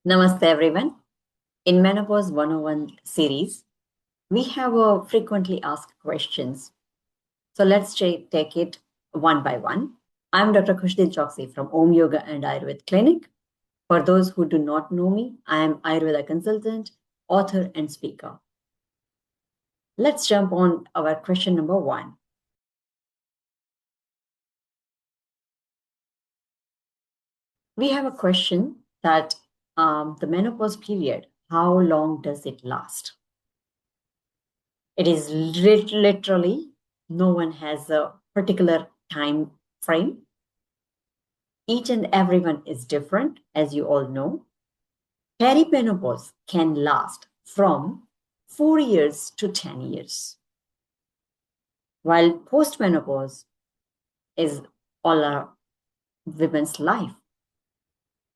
Namaste everyone. In Menopause 101 series, we have frequently asked questions. So let's take it one by one. I'm Dr. Khushdil Choksi from Om Yoga and Ayurveda Clinic. For those who do not know me, I am Ayurveda consultant, author, and speaker. Let's jump on our question number one. We have a question that the menopause period, how long does it last? It is literally, no one has a particular time frame. Each and everyone is different, as you all know. Perimenopause can last from 4 years to 10 years, while postmenopause is all our women's life.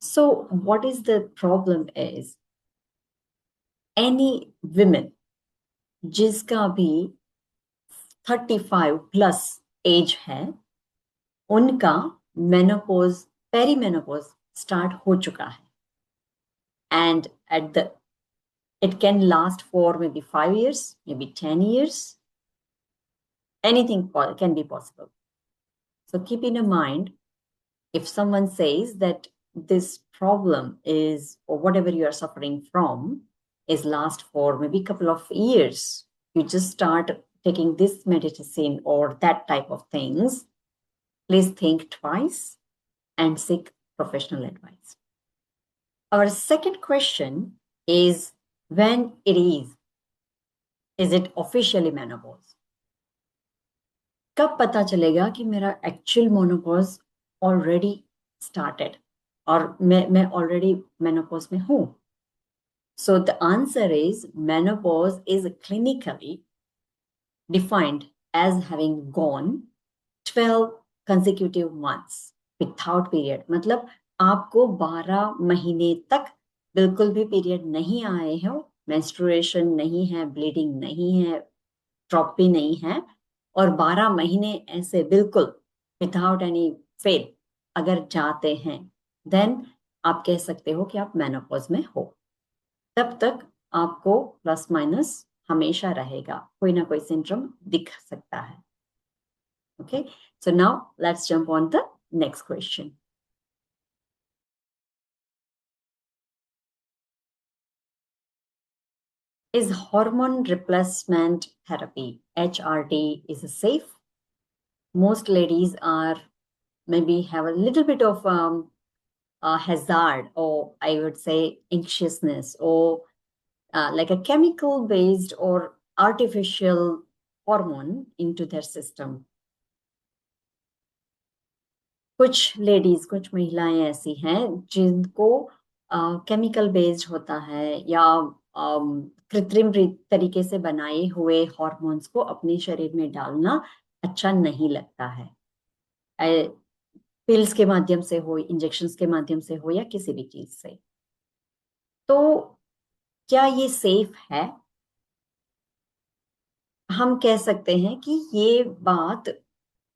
So what is the problem is, any women जिसका भी 35 plus as है, उनका menopause perimenopause start हो चुका है. And it can last for maybe 5 years, maybe 10 years. Anything can be possible. So keep in mind, if someone says that this problem is, or whatever you are suffering from, is last for maybe a couple of years, you just start taking this medicine or that type of things, please think twice and seek professional advice. Our second question is, when it is it officially menopause? कब पता चलेगा कि मेरा actual menopause already started और मैं already menopause में हूं? So the answer is, menopause is clinically defined as having gone 12 consecutive months without period. मतलब आपको 12 महीने तक बिल्कुल भी पीरियड नहीं आए हो, मेंस्ट्रुएशन नहीं है, ब्लीडिंग नहीं है, ड्रॉप भी नहीं है, और 12 महीने ऐसे बिल्कुल विदाउट एनी फेल अगर जाते हैं, देन आप कह सकते हो कि आप मेनोपॉज में हो. तब तक आपको प्लस माइनस हमेशा रहेगा, कोई ना कोई सिंड्रोम दिख सकता है. Okay, so now let's jump on the next question. Is hormone replacement therapy, HRT, is safe? Most ladies are maybe have a little bit of hazard, or I would say anxiousness, or like a chemical based or artificial hormone into their system. कुछ ladies, कुछ महिलाएं ऐसी हैं जिनको chemical based होता है या कृत्रिम तरीके से बनाए हुए हार्मोन्स को अपने शरीर में डालना अच्छा नहीं लगता है. पिल्स के माध्यम से हो, इंजेक्शंस के माध्यम से हो, या किसी भी चीज से. तो क्या ये सेफ है? हम कह सकते हैं कि ये बात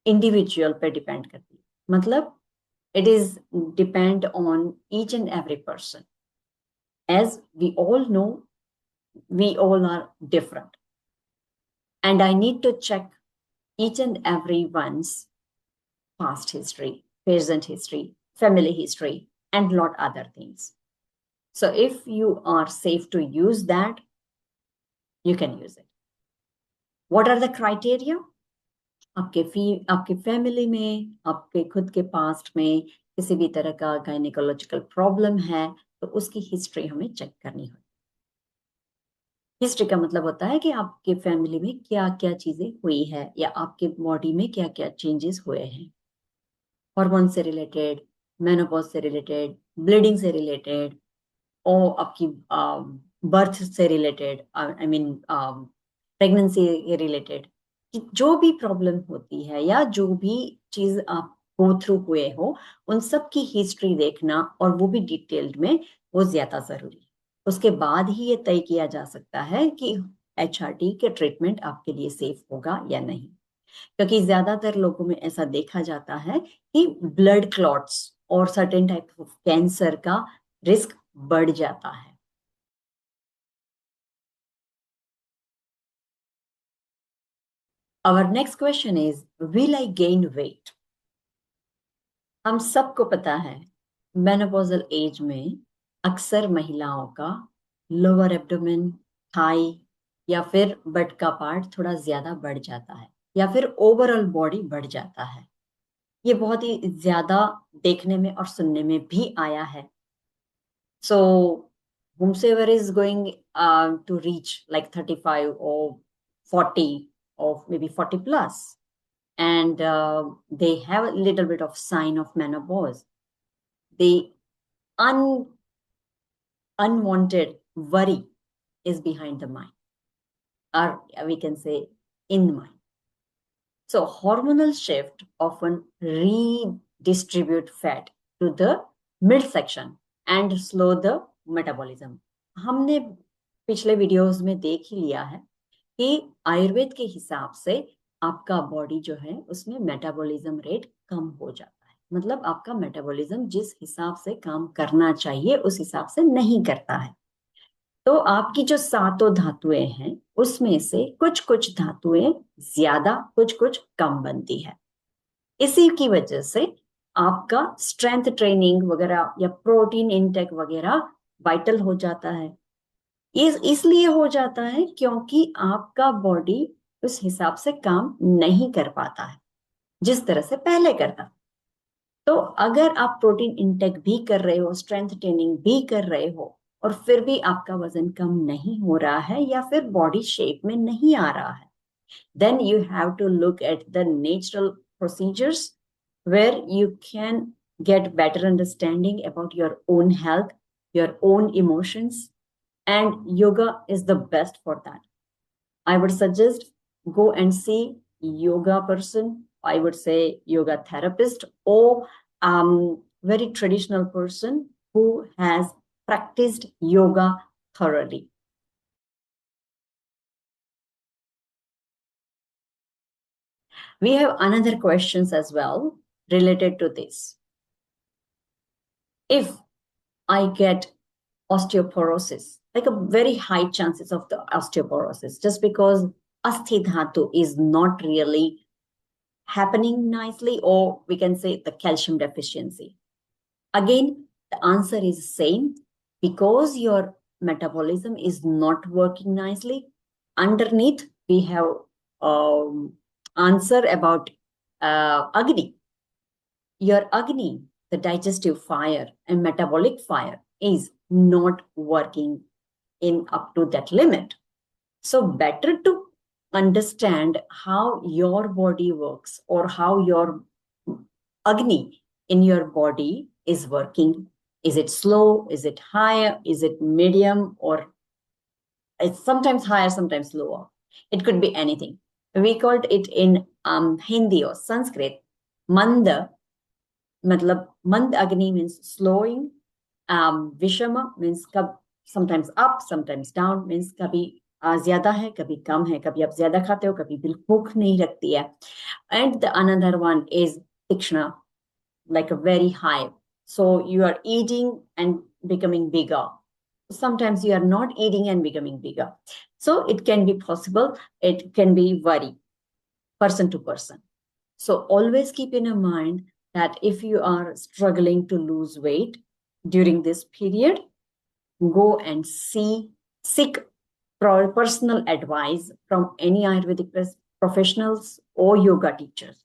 इंडिविजुअल पे डिपेंड करती है. मतलब it is depend on each and every person. As we all know, we all are different, and I need to check each and everyone's past history, present history, family history, and lot other things. So if you are safe to use that, you can use it. What are the criteria? आपके family में, आपके खुद के past में किसी भी तरह का गायनिकोलॉजिकल प्रॉब्लम है तो उसकी हिस्ट्री हमें चेक करनी होगी. हिस्ट्री का मतलब होता है कि आपके फैमिली में क्या क्या चीजें हुई है, या आपके बॉडी में क्या क्या चेंजेस हुए हैं, हार्मोन से रिलेटेड, मेनोपॉज से रिलेटेड, ब्लीडिंग से रिलेटेड, और आपकी बर्थ से related, I mean pregnancy related. जो भी प्रॉब्लम होती है या जो भी चीज आप गो थ्रू हुए हो, उन सब की हिस्ट्री देखना, और वो भी डिटेल्ड में, वो ज्यादा जरूरी है. उसके बाद ही ये तय किया जा सकता है कि HRT के ट्रीटमेंट आपके लिए सेफ होगा या नहीं. क्योंकि ज्यादातर लोगों में ऐसा देखा जाता है कि ब्लड क्लॉट्स और सर्टेन टाइप ऑफ कैंसर का रिस्क बढ़ जाता है। Our next question is, will I gain weight? हम सबको पता है मेनोपॉजल एज में अक्सर महिलाओं का लोअर एब्डोमेन, थाई या फिर बट का पार्ट थोड़ा ज्यादा बढ़ जाता है या फिर ओवरऑल बॉडी बढ़ जाता है। ये बहुत ही ज्यादा देखने में और सुनने में भी आया है। सो whomsoever is going to reach like 35 or 40 or maybe 40 plus, and they have a little bit of sign of menopause, the unwanted worry is behind the mind, or we can say in the mind. So hormonal shift often redistribute fat to the midsection and slow the metabolism. हमने पिछले videos में देख ही लिया है कि आयुर्वेद के हिसाब से आपका बॉडी जो है उसमें मेटाबॉलिज्म रेट कम हो जाता है। मतलब आपका मेटाबॉलिज्म जिस हिसाब से काम करना चाहिए उस हिसाब से नहीं करता है। तो आपकी जो सातों धातुएं हैं उसमें से कुछ कुछ धातुएं ज्यादा कुछ कुछ कम बनती है। इसी की वजह से आपका स्ट्रेंथ ट्रेनिंग वगैरह या प्रोटीन इंटेक वगैरह वाइटल हो जाता है। इसलिए हो जाता है क्योंकि आपका बॉडी उस हिसाब से काम नहीं कर पाता है जिस तरह से पहले करता। तो अगर आप प्रोटीन इंटेक भी कर रहे हो, स्ट्रेंथ ट्रेनिंग भी कर रहे हो और फिर भी आपका वजन कम नहीं हो रहा है या फिर बॉडी शेप में नहीं आ रहा है, then you have to look at the natural procedures where you can get better understanding about your own health, your own emotions, and yoga is the best for that. I would suggest go and see yoga person. I would say yoga therapist or very traditional person who has practiced yoga thoroughly. We have another questions as well related to this. If I get osteoporosis, like a very high chances of the osteoporosis, just because asthi dhatu is not really happening nicely, or we can say the calcium deficiency. Again, the answer is same, because your metabolism is not working nicely. Underneath, we have answer about Agni. Your Agni, the digestive fire and metabolic fire, is not working in up to that limit. So better to understand how your body works or how your Agni in your body is working. Is it slow? Is it high? Is it medium? Or it's sometimes higher, sometimes lower. It could be anything. We called it in Hindi or Sanskrit, Manda. Matlab, Mand Agni means slowing. Vishama means sometimes up, sometimes down, means कभी ज्यादा है, कभी कम है, कभी आप ज्यादा खाते हो, कभी बिल्कुल भूख नहीं लगती है. And the another one is Tikshna, like a very high. So you are eating and becoming bigger. Sometimes you are not eating and becoming bigger. So it can be possible. It can be vary person to person. So always keep in mind that if you are struggling to lose weight during this period, go and seek personal advice from any Ayurvedic professionals or yoga teachers,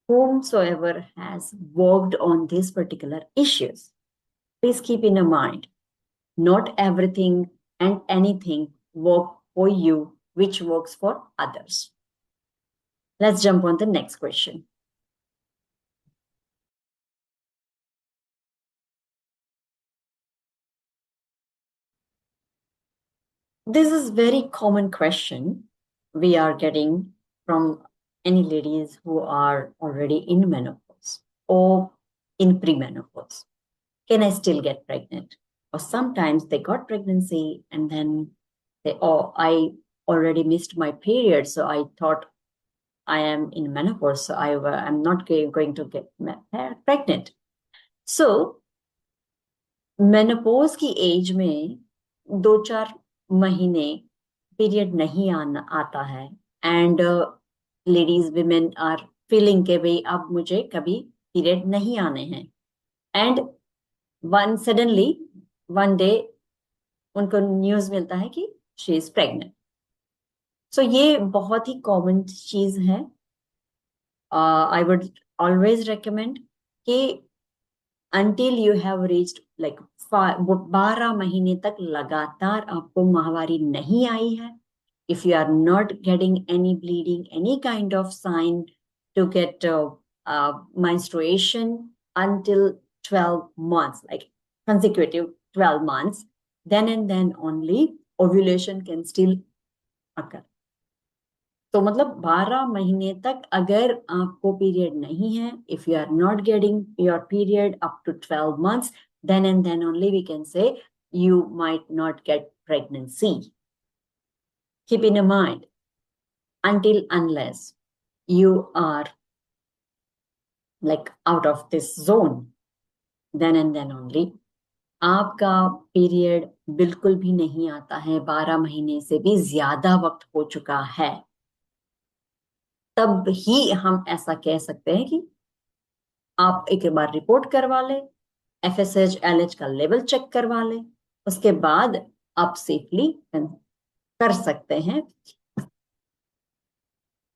whomsoever has worked on these particular issues. Please keep in mind, not everything and anything work for you, which works for others. Let's jump on the next question. This is very common question we are getting from any ladies who are already in menopause or in premenopause. Can I still get pregnant? Or sometimes they got pregnancy and then I already missed my period, so I thought I am in menopause, so I'm not going to get pregnant. So menopause की age में 2-4 महीने period नहीं आता है, and ladies women are feeling के भाई अब मुझे कभी पीरियड नहीं आने हैं, and one suddenly one day उनको न्यूज मिलता है कि शी इज प्रेग्नेंट। सो ये बहुत ही कॉमन चीज है। आई वुड ऑलवेज रिकमेंड कि until you have reached like 12 महीने तक लगातार आपको माहवारी नहीं आई है, if you are not getting any bleeding, any kind of sign to get menstruation until 12 months, like consecutive 12 months, then and then only ovulation can still occur. तो मतलब 12 महीने तक अगर आपको पीरियड नहीं है, if you are not getting your period up to 12 months, then and then only we can say you might not get pregnancy. Keep in mind, until unless you are like out of this zone, then and then only आपका period बिल्कुल भी नहीं आता है, 12 महीने से भी ज्यादा वक्त हो चुका है, तब ही हम ऐसा कह सकते हैं कि आप एक बार रिपोर्ट करवा लें, FSH LH का लेवल चेक करवा लें, उसके बाद आप सेफली कर सकते हैं।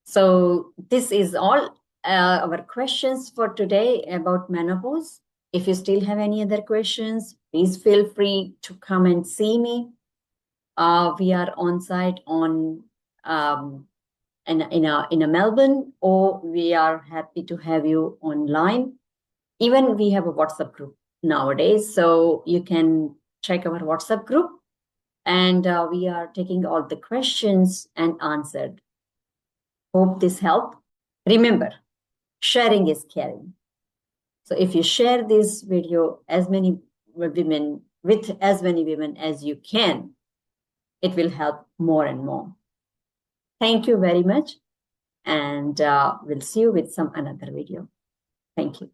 So this is all our questions for today about menopause. If you still have any other questions, please feel free to come and see me. We are on site on in a Melbourne, or we are happy to have you online. Even we have a WhatsApp group nowadays, so you can check our WhatsApp group, and we are taking all the questions and answered. Hope this helped. Remember, sharing is caring. So if you share this video as many women with as many women as you can, it will help more and more. Thank you very much, and we'll see you with some another video. Thank you.